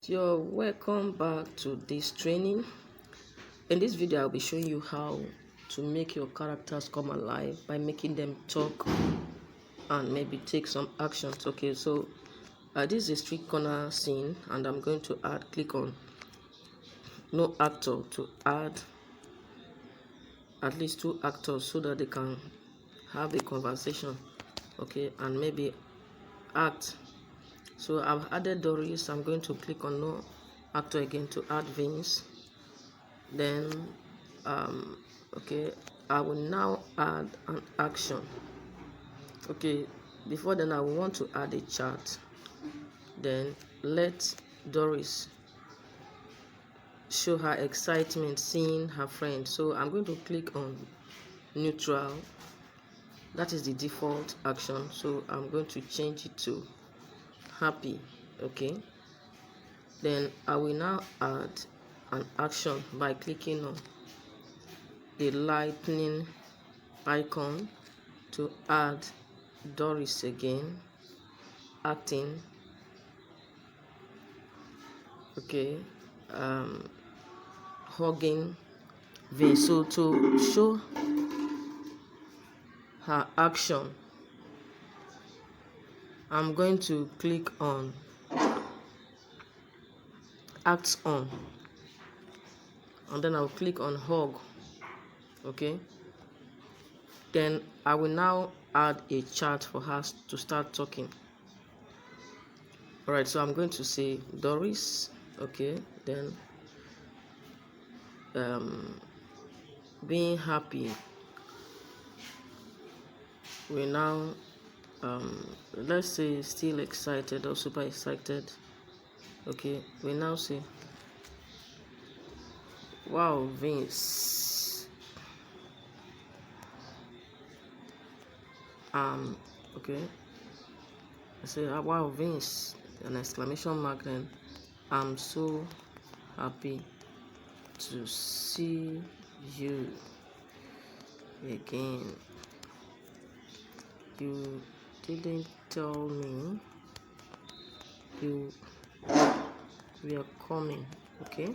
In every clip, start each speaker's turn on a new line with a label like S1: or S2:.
S1: You're welcome back to this training. In this video I'll be showing you how to make your characters come alive by making them talk and maybe take some actions. Okay, so this is a street corner scene and I'm going to click on no actor to add at least 2 actors so that they can have a conversation, okay, and maybe act. So I've added Doris. I'm going to click on no actor again to add Vince. Then okay, I will now add an action. Okay, before then I will want to add a chat. Then let Doris show her excitement seeing her friend. So I'm going to click on neutral. That is the default action, so I'm going to change it to happy. Okay, then I will now add an action by clicking on the lightning icon to add Doris again acting. Okay, hugging Vince. So to show her action, I'm going to click on acts on and then I'll click on hug. Okay, then I will now add a chat for her to start talking. All right, so I'm going to say Doris. Okay, then being happy, we now let's say still excited or super excited. Okay, we now say wow Vince. Okay, I say wow Vince, an exclamation mark. Then I'm so happy to see you again. You didn't tell me you were coming. Okay,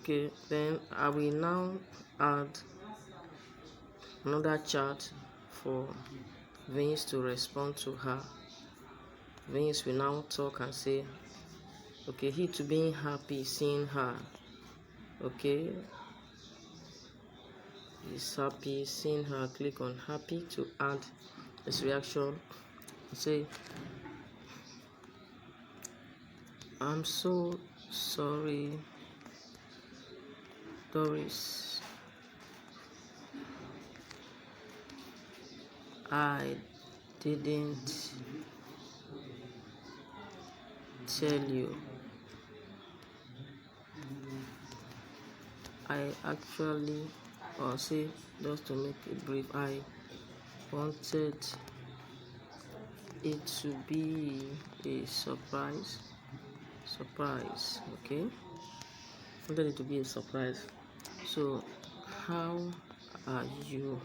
S1: okay, then I will now add another chat for Vince to respond to her. Vince will now talk and say, okay, he to being happy seeing her. Okay, he's happy seeing her. Click on happy to add his reaction. Say, I'm so sorry, Doris. I didn't tell you. I actually, or say, just to make it brief, I wanted it to be a surprise. Okay, wanted it to be a surprise. So how are you?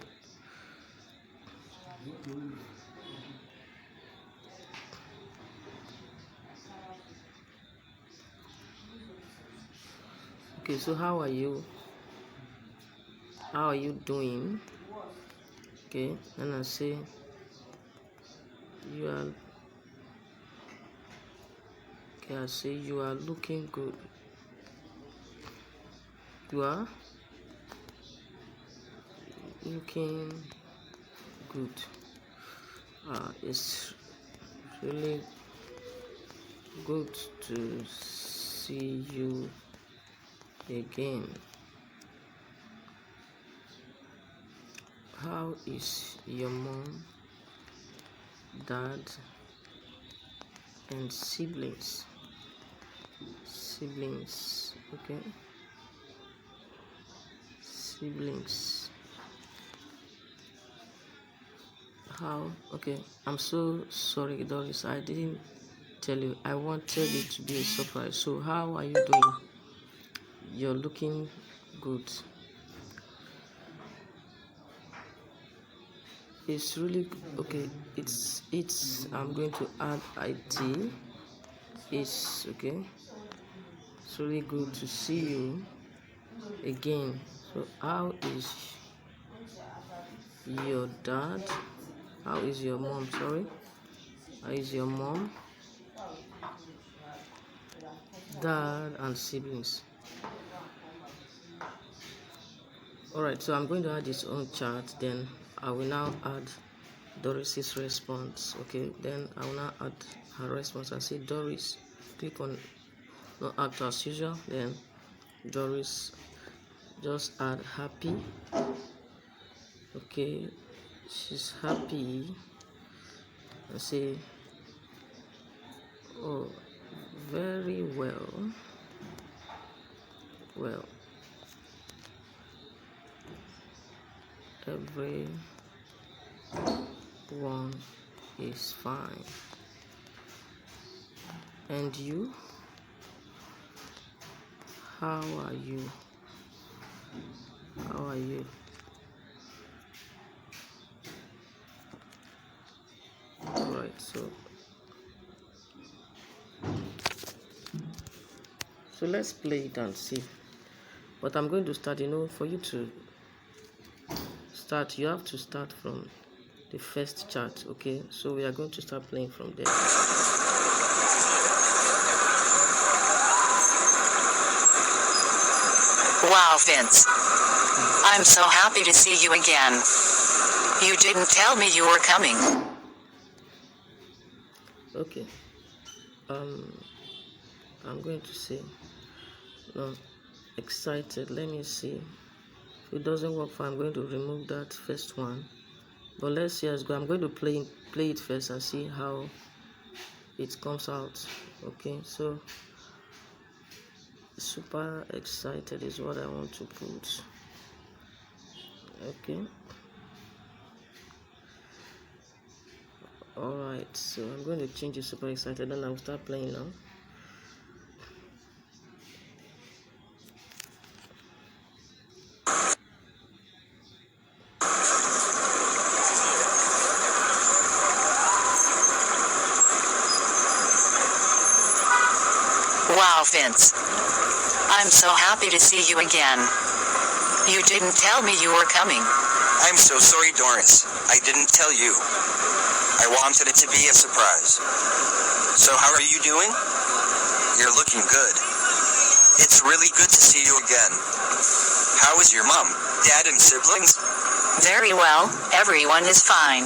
S1: Okay, so how are you? How are you doing? Okay, and I say you are. Okay, I say you are looking good. You are looking good. It's really good to see you again. How is your mom, dad, and siblings? Okay, siblings. How? Okay, I'm so sorry, Doris. I didn't tell you. I wanted it to be a surprise. So how are you doing? You're looking good. It's really okay. I'm going to add IT. It's okay. It's really good to see you again. So how is your dad? How is your mom? Sorry. How is your mom, dad, and siblings? Alright, so I'm going to add his own chart. Then I will now add Doris's response. Okay, then I will now add her response and say Doris. Click on not act as usual. Then Doris, just add happy. Okay, she's happy. And say, oh, very well. Well, everyone is fine. And you? How are you? How are you? Alright, so let's play it and see. But I'm going to start, for you to start, you have to start from the first chart, okay? So we are going to start playing from there.
S2: Wow, Vince. I'm so happy to see you again. You didn't tell me you were coming.
S1: Okay. I'm going to say, no, excited. Let me see. If it doesn't work, I'm going to remove that first one. But let's see as go. I'm going to play it first and see how it comes out. Okay, so super excited is what I want to put. Okay. Alright, so I'm going to change it super excited, then I'll start playing now.
S2: Wow, Vince. I'm so happy to see you again. You didn't tell me you were coming.
S3: I'm so sorry, Doris. I didn't tell you. I wanted it to be a surprise. So how are you doing? You're looking good. It's really good to see you again. How is your mom, dad, and siblings?
S2: Very well. Everyone is fine.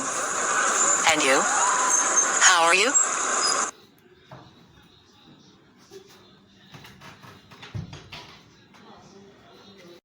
S2: And you? How are you?